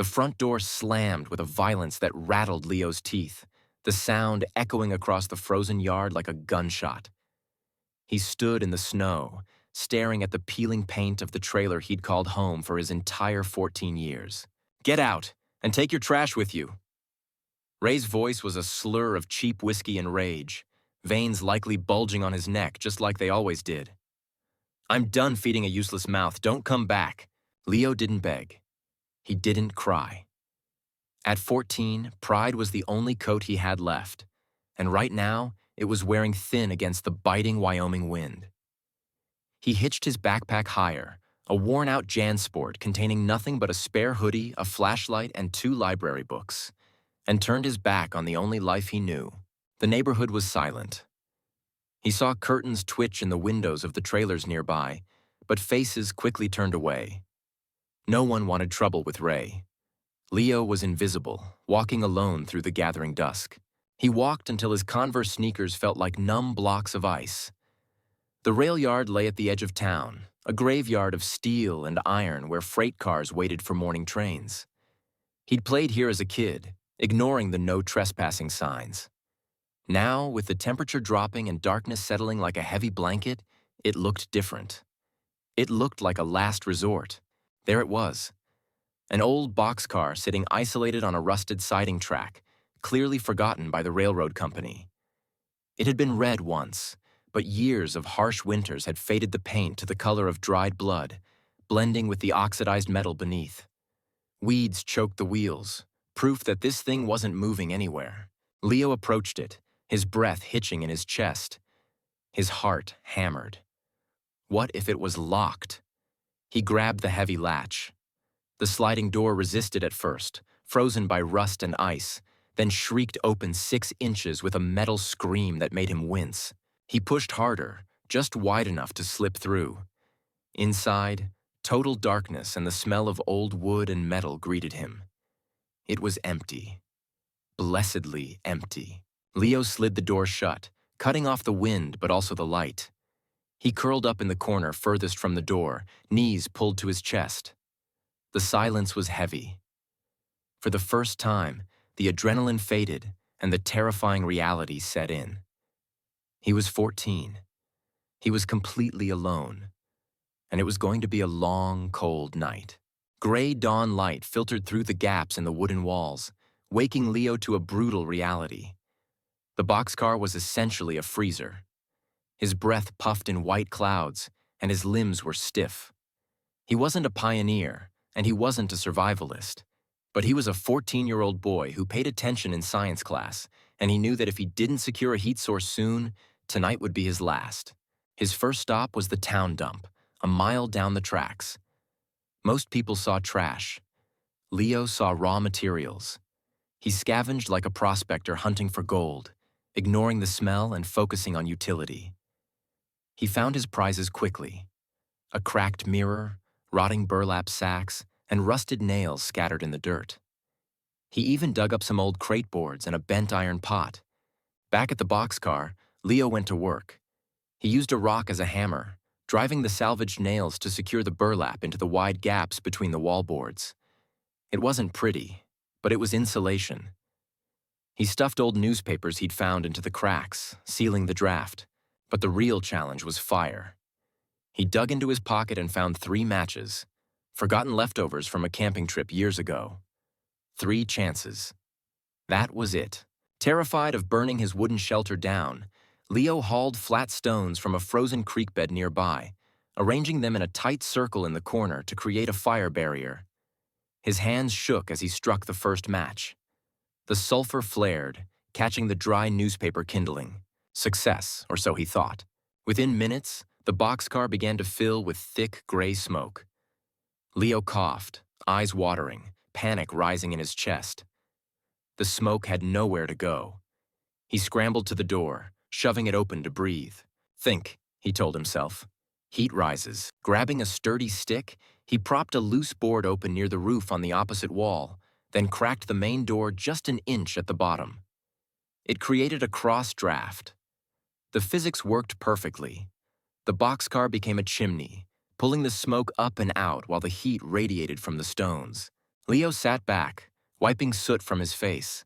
The front door slammed with a violence that rattled Leo's teeth, the sound echoing across the frozen yard like a gunshot. He stood in the snow, staring at the peeling paint of the trailer he'd called home for his entire 14 years. "Get out, and take your trash with you." Ray's voice was a slur of cheap whiskey and rage, veins likely bulging on his neck just like they always did. "I'm done feeding a useless mouth. Don't come back." Leo didn't beg. He didn't cry. At 14, pride was the only coat he had left, and right now, it was wearing thin against the biting Wyoming wind. He hitched his backpack higher, a worn-out JanSport containing nothing but a spare hoodie, a flashlight, and 2 library books, and turned his back on the only life he knew. The neighborhood was silent. He saw curtains twitch in the windows of the trailers nearby, but faces quickly turned away. No one wanted trouble with Ray. Leo was invisible, walking alone through the gathering dusk. He walked until his Converse sneakers felt like numb blocks of ice. The rail yard lay at the edge of town, a graveyard of steel and iron where freight cars waited for morning trains. He'd played here as a kid, ignoring the no trespassing signs. Now, with the temperature dropping and darkness settling like a heavy blanket, it looked different. It looked like a last resort. There it was. An old boxcar sitting isolated on a rusted siding track, clearly forgotten by the railroad company. It had been red once, but years of harsh winters had faded the paint to the color of dried blood, blending with the oxidized metal beneath. Weeds choked the wheels, proof that this thing wasn't moving anywhere. Leo approached it, his breath hitching in his chest. His heart hammered. What if it was locked? He grabbed the heavy latch. The sliding door resisted at first, frozen by rust and ice, then shrieked open 6 inches with a metal scream that made him wince. He pushed harder, just wide enough to slip through. Inside, total darkness and the smell of old wood and metal greeted him. It was empty. Blessedly empty. Leo slid the door shut, cutting off the wind but also the light. He curled up in the corner furthest from the door, knees pulled to his chest. The silence was heavy. For the first time, the adrenaline faded and the terrifying reality set in. He was 14. He was completely alone, and it was going to be a long, cold night. Gray dawn light filtered through the gaps in the wooden walls, waking Leo to a brutal reality. The boxcar was essentially a freezer. His breath puffed in white clouds, and his limbs were stiff. He wasn't a pioneer, and he wasn't a survivalist, but he was a 14-year-old boy who paid attention in science class, and he knew that if he didn't secure a heat source soon, tonight would be his last. His first stop was the town dump, a mile down the tracks. Most people saw trash. Leo saw raw materials. He scavenged like a prospector hunting for gold, ignoring the smell and focusing on utility. He found his prizes quickly. A cracked mirror, rotting burlap sacks, and rusted nails scattered in the dirt. He even dug up some old crate boards and a bent iron pot. Back at the boxcar, Leo went to work. He used a rock as a hammer, driving the salvaged nails to secure the burlap into the wide gaps between the wallboards. It wasn't pretty, but it was insulation. He stuffed old newspapers he'd found into the cracks, sealing the draft. But the real challenge was fire. He dug into his pocket and found 3 matches, forgotten leftovers from a camping trip years ago. 3 chances. That was it. Terrified of burning his wooden shelter down, Leo hauled flat stones from a frozen creek bed nearby, arranging them in a tight circle in the corner to create a fire barrier. His hands shook as he struck the first match. The sulfur flared, catching the dry newspaper kindling. Success, or so he thought. Within minutes, the boxcar began to fill with thick gray smoke. Leo coughed, eyes watering, panic rising in his chest. The smoke had nowhere to go. He scrambled to the door, shoving it open to breathe. Think, he told himself. Heat rises. Grabbing a sturdy stick, he propped a loose board open near the roof on the opposite wall, then cracked the main door just an inch at the bottom. It created a cross draft. The physics worked perfectly. The boxcar became a chimney, pulling the smoke up and out while the heat radiated from the stones. Leo sat back, wiping soot from his face.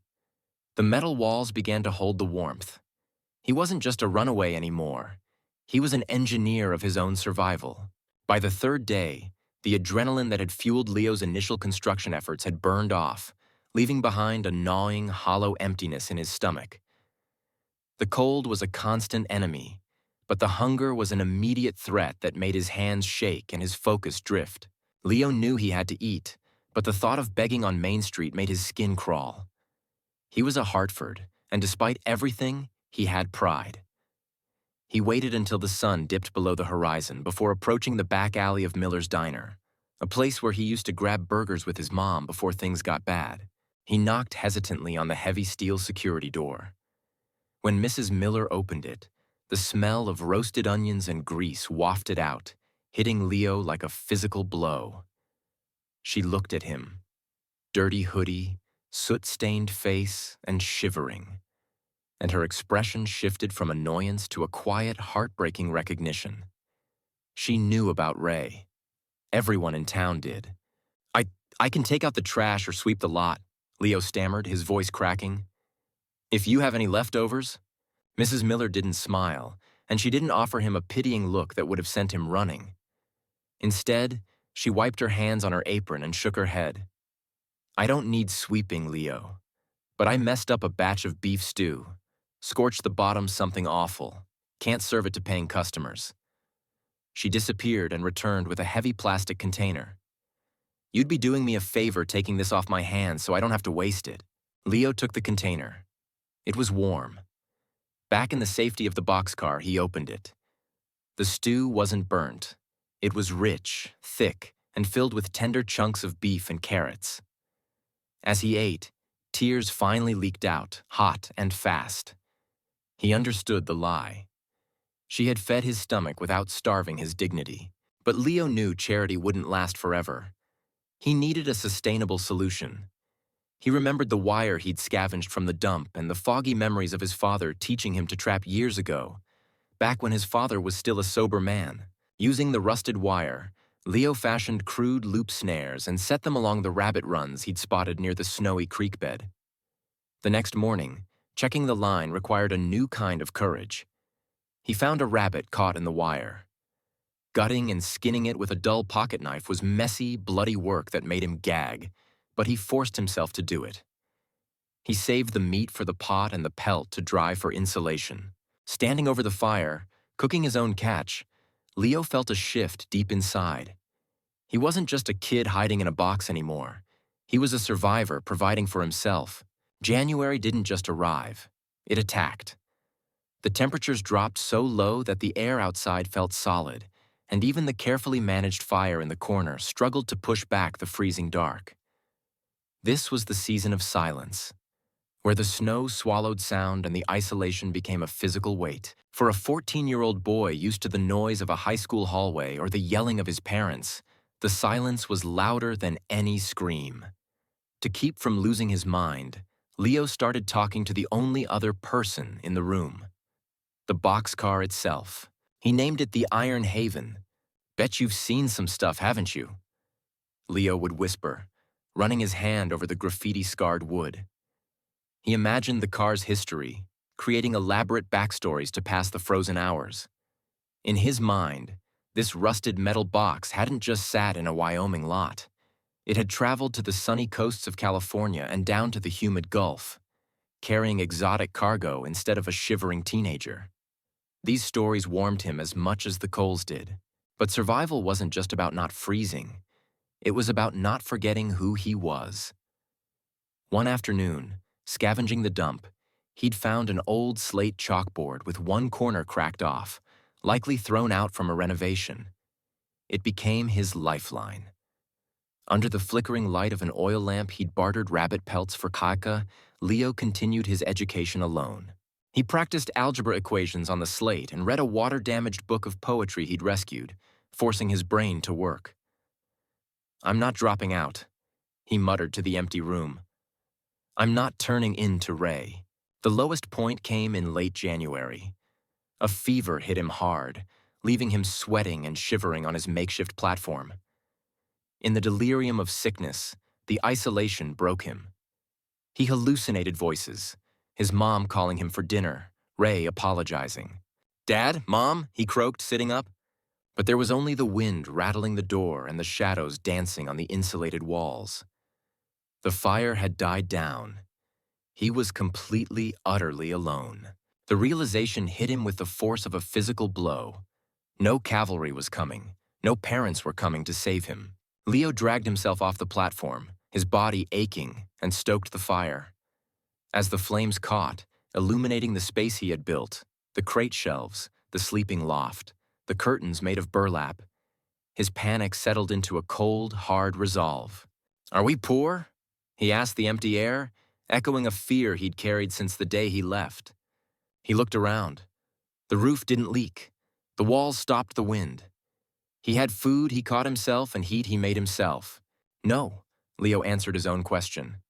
The metal walls began to hold the warmth. He wasn't just a runaway anymore. He was an engineer of his own survival. By the third day, the adrenaline that had fueled Leo's initial construction efforts had burned off, leaving behind a gnawing, hollow emptiness in his stomach. The cold was a constant enemy, but the hunger was an immediate threat that made his hands shake and his focus drift. Leo knew he had to eat, but the thought of begging on Main Street made his skin crawl. He was a Hartford, and despite everything, he had pride. He waited until the sun dipped below the horizon before approaching the back alley of Miller's Diner, a place where he used to grab burgers with his mom before things got bad. He knocked hesitantly on the heavy steel security door. When Mrs. Miller opened it, the smell of roasted onions and grease wafted out, hitting Leo like a physical blow. She looked at him, dirty hoodie, soot-stained face, and shivering, and her expression shifted from annoyance to a quiet, heartbreaking recognition. She knew about Ray. Everyone in town did. I can take out the trash or sweep the lot," Leo stammered, his voice cracking. "If you have any leftovers?" Mrs. Miller didn't smile, and she didn't offer him a pitying look that would have sent him running. Instead, she wiped her hands on her apron and shook her head. "I don't need sweeping, Leo, but I messed up a batch of beef stew. Scorched the bottom something awful. Can't serve it to paying customers." She disappeared and returned with a heavy plastic container. "You'd be doing me a favor taking this off my hands so I don't have to waste it." Leo took the container. It was warm. Back in the safety of the boxcar, he opened it. The stew wasn't burnt. It was rich, thick, and filled with tender chunks of beef and carrots. As he ate, tears finally leaked out, hot and fast. He understood the lie. She had fed his stomach without starving his dignity. But Leo knew charity wouldn't last forever. He needed a sustainable solution. He remembered the wire he'd scavenged from the dump and the foggy memories of his father teaching him to trap years ago, back when his father was still a sober man. Using the rusted wire, Leo fashioned crude loop snares and set them along the rabbit runs he'd spotted near the snowy creek bed. The next morning, checking the line required a new kind of courage. He found a rabbit caught in the wire. Gutting and skinning it with a dull pocket knife was messy, bloody work that made him gag, but he forced himself to do it. He saved the meat for the pot and the pelt to dry for insulation. Standing over the fire, cooking his own catch, Leo felt a shift deep inside. He wasn't just a kid hiding in a box anymore. He was a survivor providing for himself. January didn't just arrive. It attacked. The temperatures dropped so low that the air outside felt solid, and even the carefully managed fire in the corner struggled to push back the freezing dark. This was the season of silence, where the snow swallowed sound and the isolation became a physical weight. For a 14-year-old boy used to the noise of a high school hallway or the yelling of his parents, the silence was louder than any scream. To keep from losing his mind, Leo started talking to the only other person in the room, the boxcar itself. He named it the Iron Haven. "Bet you've seen some stuff, haven't you?" Leo would whisper, running his hand over the graffiti-scarred wood. He imagined the car's history, creating elaborate backstories to pass the frozen hours. In his mind, this rusted metal box hadn't just sat in a Wyoming lot. It had traveled to the sunny coasts of California and down to the humid Gulf, carrying exotic cargo instead of a shivering teenager. These stories warmed him as much as the coals did. But survival wasn't just about not freezing. It was about not forgetting who he was. One afternoon, scavenging the dump, he'd found an old slate chalkboard with one corner cracked off, likely thrown out from a renovation. It became his lifeline. Under the flickering light of an oil lamp he'd bartered rabbit pelts for kaka, Leo continued his education alone. He practiced algebra equations on the slate and read a water-damaged book of poetry he'd rescued, forcing his brain to work. "I'm not dropping out," he muttered to the empty room. "I'm not turning into Ray." The lowest point came in late January. A fever hit him hard, leaving him sweating and shivering on his makeshift platform. In the delirium of sickness, The isolation broke him. He hallucinated voices, his mom calling him for dinner, Ray apologizing. "Dad? Mom?" he croaked, sitting up. But there was only the wind rattling the door and the shadows dancing on the insulated walls. The fire had died down. He was completely, utterly alone. The realization hit him with the force of a physical blow. No cavalry was coming. No parents were coming to save him. Leo dragged himself off the platform, his body aching, and stoked the fire. As the flames caught, illuminating the space he had built, the crate shelves, the sleeping loft, the curtains made of burlap, his panic settled into a cold, hard resolve. "Are we poor?" he asked the empty air, echoing a fear he'd carried since the day he left. He looked around. The roof didn't leak. The walls stopped the wind. He had food he caught himself and heat he made himself. "No," Leo answered his own question.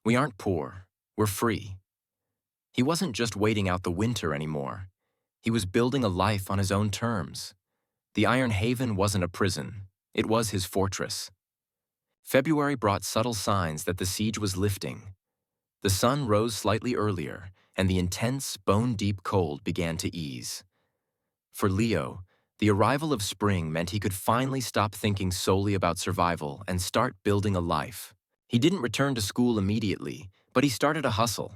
"We aren't poor. We're free." He wasn't just waiting out the winter anymore. He was building a life on his own terms. The Iron Haven wasn't a prison. It was his fortress. February brought subtle signs that the siege was lifting. The sun rose slightly earlier, and the intense, bone-deep cold began to ease. For Leo, the arrival of spring meant he could finally stop thinking solely about survival and start building a life. He didn't return to school immediately, but he started a hustle.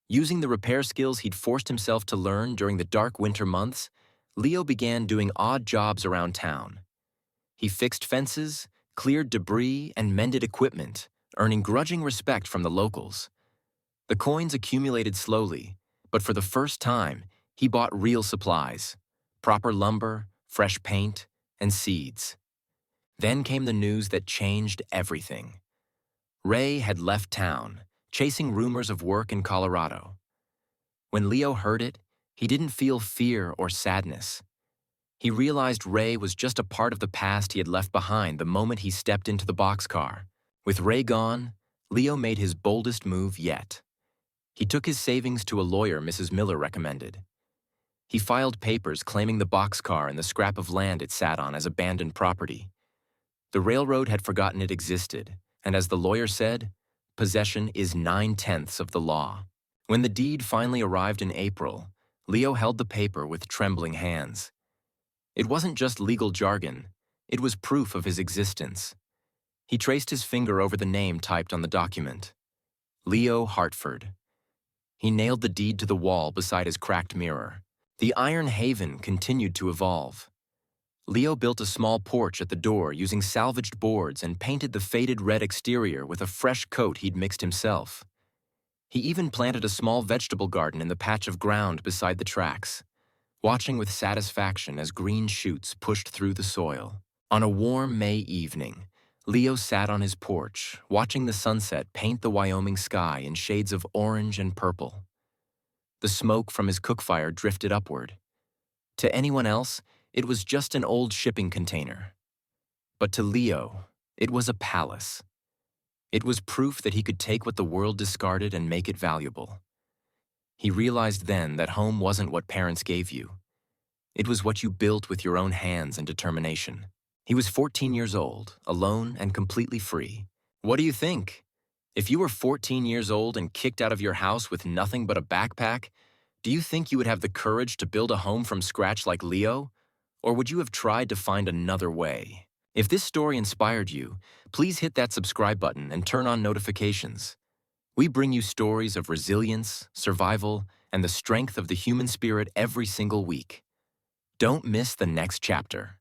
Using the repair skills he'd forced himself to learn during the dark winter months, Leo began doing odd jobs around town. He fixed fences, cleared debris, and mended equipment, earning grudging respect from the locals. The coins accumulated slowly, but for the first time, he bought real supplies: proper lumber, fresh paint, and seeds. Then came the news that changed everything. Ray had left town, chasing rumors of work in Colorado. When Leo heard it, he didn't feel fear or sadness. He realized Ray was just a part of the past he had left behind the moment he stepped into the boxcar. With Ray gone, Leo made his boldest move yet. He took his savings to a lawyer Mrs. Miller recommended. He filed papers claiming the boxcar and the scrap of land it sat on as abandoned property. The railroad had forgotten it existed, and as the lawyer said, possession is 9/10 of the law. When the deed finally arrived in April, Leo held the paper with trembling hands. It wasn't just legal jargon, it was proof of his existence. He traced his finger over the name typed on the document: Leo Hartford. He nailed the deed to the wall beside his cracked mirror. The Iron Haven continued to evolve. Leo built a small porch at the door using salvaged boards and painted the faded red exterior with a fresh coat he'd mixed himself. He even planted a small vegetable garden in the patch of ground beside the tracks, watching with satisfaction as green shoots pushed through the soil. On a warm May evening, Leo sat on his porch, watching the sunset paint the Wyoming sky in shades of orange and purple. The smoke from his cookfire drifted upward. To anyone else, it was just an old shipping container. But to Leo, it was a palace. It was proof that he could take what the world discarded and make it valuable. He realized then that home wasn't what parents gave you. It was what you built with your own hands and determination. He was 14 years old, alone and completely free. What do you think? If you were 14 years old and kicked out of your house with nothing but a backpack, do you think you would have the courage to build a home from scratch like Leo? Or would you have tried to find another way? If this story inspired you, please hit that subscribe button and turn on notifications. We bring you stories of resilience, survival, and the strength of the human spirit every single week. Don't miss the next chapter.